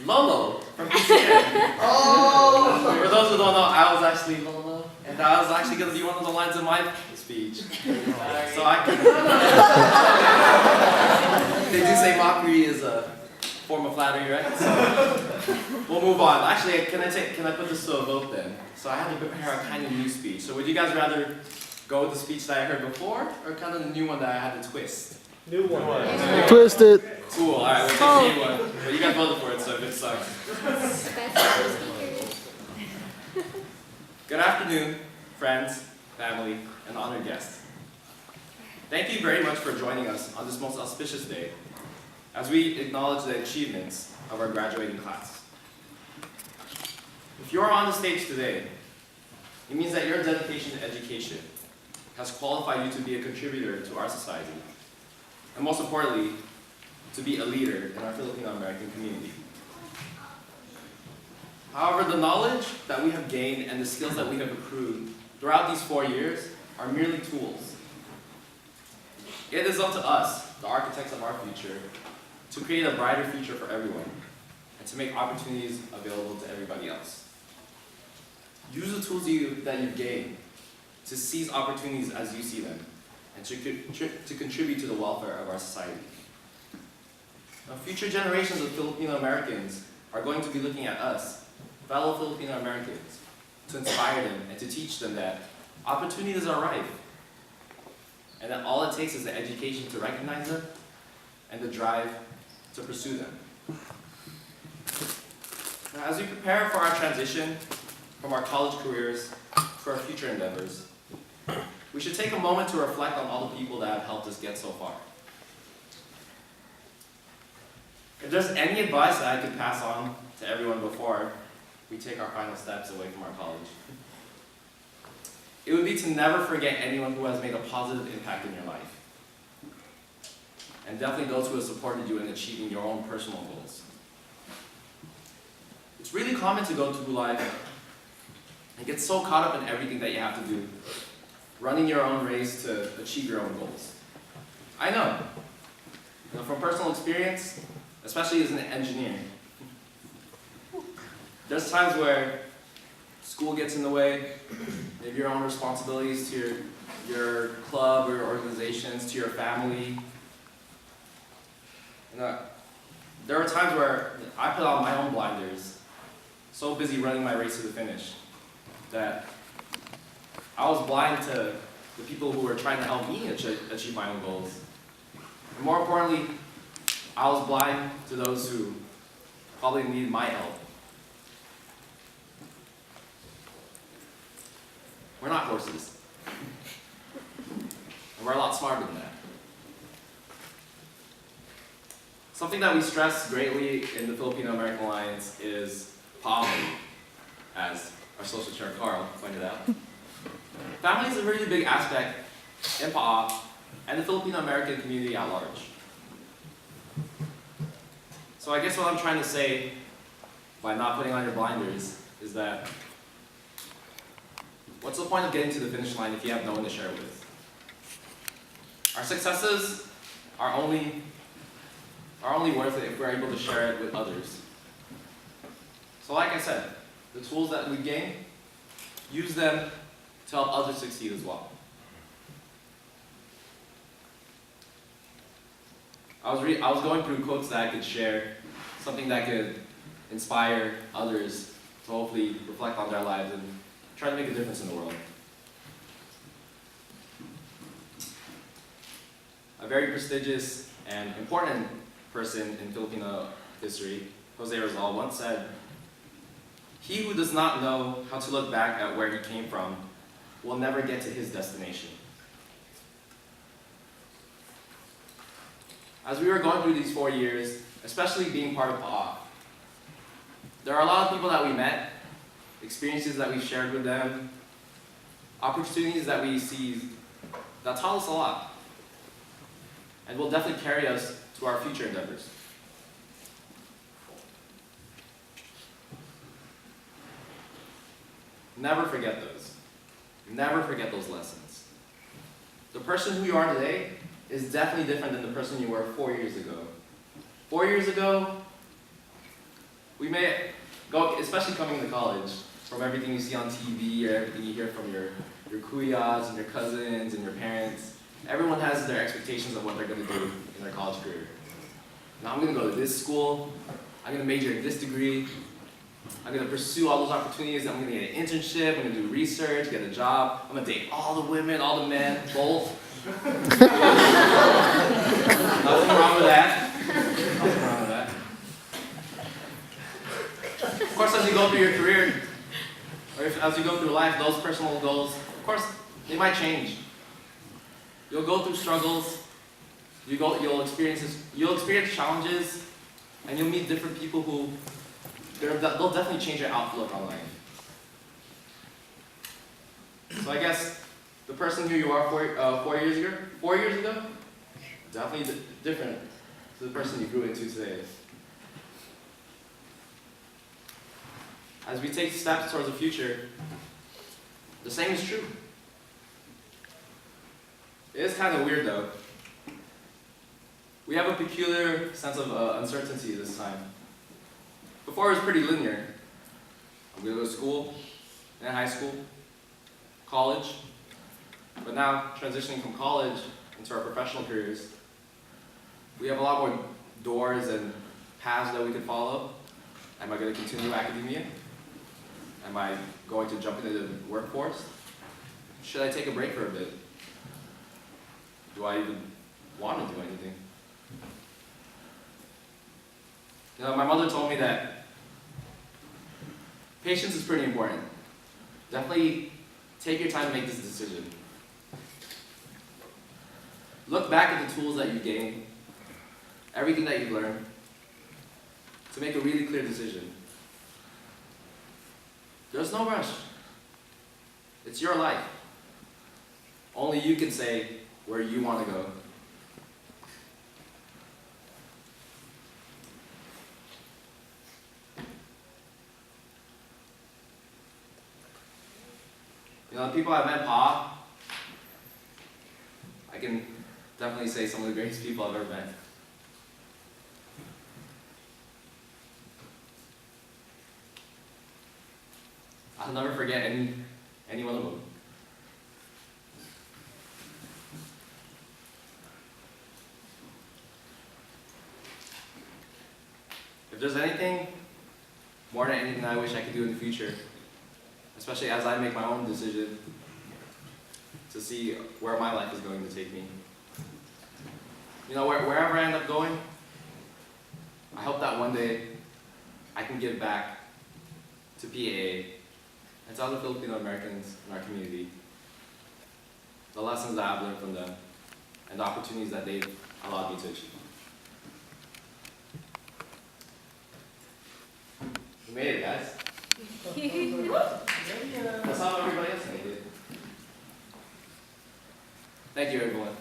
Lolo from PCN. Oh! For those who don't know, I was actually Lolo, and that was actually going to be one of the lines in my speech. So I could. They do say mockery is a form of flattery, right? So we'll move on. Actually, can I put this to a vote then? So I had to prepare a kind of new speech. So would you guys rather go with the speech that I heard before, or kind of the new one that I had to twist? New one. Twist it. Cool. All right, we'll take the new one. But you guys voted for it, so if it sucks. Good afternoon, friends, family, and honored guests. Thank you very much for joining us on this most auspicious day as we acknowledge the achievements of our graduating class. If you're on the stage today, it means that your dedication to education has qualified you to be a contributor to our society, and most importantly, to be a leader in our Filipino-American community. However, the knowledge that we have gained and the skills that we have accrued throughout these 4 years are merely tools. It is up to us, the architects of our future, to create a brighter future for everyone and to make opportunities available to everybody else. Use the tools that you've gained to seize opportunities as you see them and to contribute to the welfare of our society. Now, future generations of Filipino Americans are going to be looking at us, fellow Filipino Americans, to inspire them and to teach them that opportunities are rife, and that all it takes is the education to recognize them and the drive to pursue them. Now, as we prepare for our transition from our college careers to our future endeavors, we should take a moment to reflect on all the people that have helped us get so far. If there's any advice that I could pass on to everyone before we take our final steps away from our college, it would be to never forget anyone who has made a positive impact in your life. And definitely those who have supported you in achieving your own personal goals. It's really common to go through life and get so caught up in everything that you have to do, running your own race to achieve your own goals. I know. From personal experience, especially as an engineer, there's times where school gets in the way, maybe your own responsibilities to your club or organizations, to your family. There are times where I put on my own blinders, so busy running my race to the finish, that I was blind to the people who were trying to help me achieve my own goals. And more importantly, I was blind to those who probably needed my help. We're not horses. And we're a lot smarter than that. Something that we stress greatly in the Filipino-American Alliance is poverty, as our social chair Carl pointed out. Family is a really big aspect in PAA and the Filipino-American community at large. So I guess what I'm trying to say by not putting on your blinders is that what's the point of getting to the finish line if you have no one to share it with? Our successes are only worth it if we're able to share it with others. So like I said, the tools that we gain, use them to help others succeed as well. I was going through quotes that I could share, something that could inspire others to hopefully reflect on their lives and try to make a difference in the world. A very prestigious and important person in Filipino history, Jose Rizal, once said, "He who does not know how to look back at where he came from will never get to his destination." As we were going through these 4 years, especially being part of PAA, there are a lot of people that we met, experiences that we shared with them, opportunities that we seized that taught us a lot, and will definitely carry us to our future endeavors. Never forget those. Never forget those lessons. The person who you are today is definitely different than the person you were 4 years ago. 4 years ago, may go, especially coming into college, from everything you see on TV or everything you hear from your kuyas and your cousins and your parents. Everyone has their expectations of what they're going to do in their college career. Now I'm going to go to this school, I'm going to major in this degree, I'm going to pursue all those opportunities, I'm going to get an internship, I'm going to do research, get a job, I'm going to date all the women, all the men, both. Nothing wrong with that. Nothing wrong with that. Of course, as you go through your career, or as you go through life, those personal goals, of course, they might change. You'll go through struggles, you'll experience challenges, and you'll meet different people who, they'll definitely change your outlook on life. So I guess the person who you are 4 years ago, definitely different to the person you grew into today. As we take steps towards the future, the same is true. It is kind of weird though. We have a peculiar sense of uncertainty this time. Before it was pretty linear. I'm going to go to school, then high school, college, but now transitioning from college into our professional careers, we have a lot more doors and paths that we can follow. Am I going to continue academia? Am I going to jump into the workforce? Should I take a break for a bit? Do I even want to do anything? You know, my mother told me that patience is pretty important. Definitely take your time to make this decision. Look back at the tools that you gained, everything that you've learned, to make a really clear decision. There's no rush. It's your life. Only you can say where you want to go. You know, the people I've met, Pa, I can definitely say some of the greatest people I've ever met. I'll never forget any one of them. If there's anything, more than anything I wish I could do in the future, especially as I make my own decision to see where my life is going to take me. You know, wherever I end up going, I hope that one day I can give back to PAA and to other Filipino Americans in our community the lessons that I've learned from them and the opportunities that they've allowed me to achieve. We made it, guys. That's how everybody else made it. Thank you, everyone.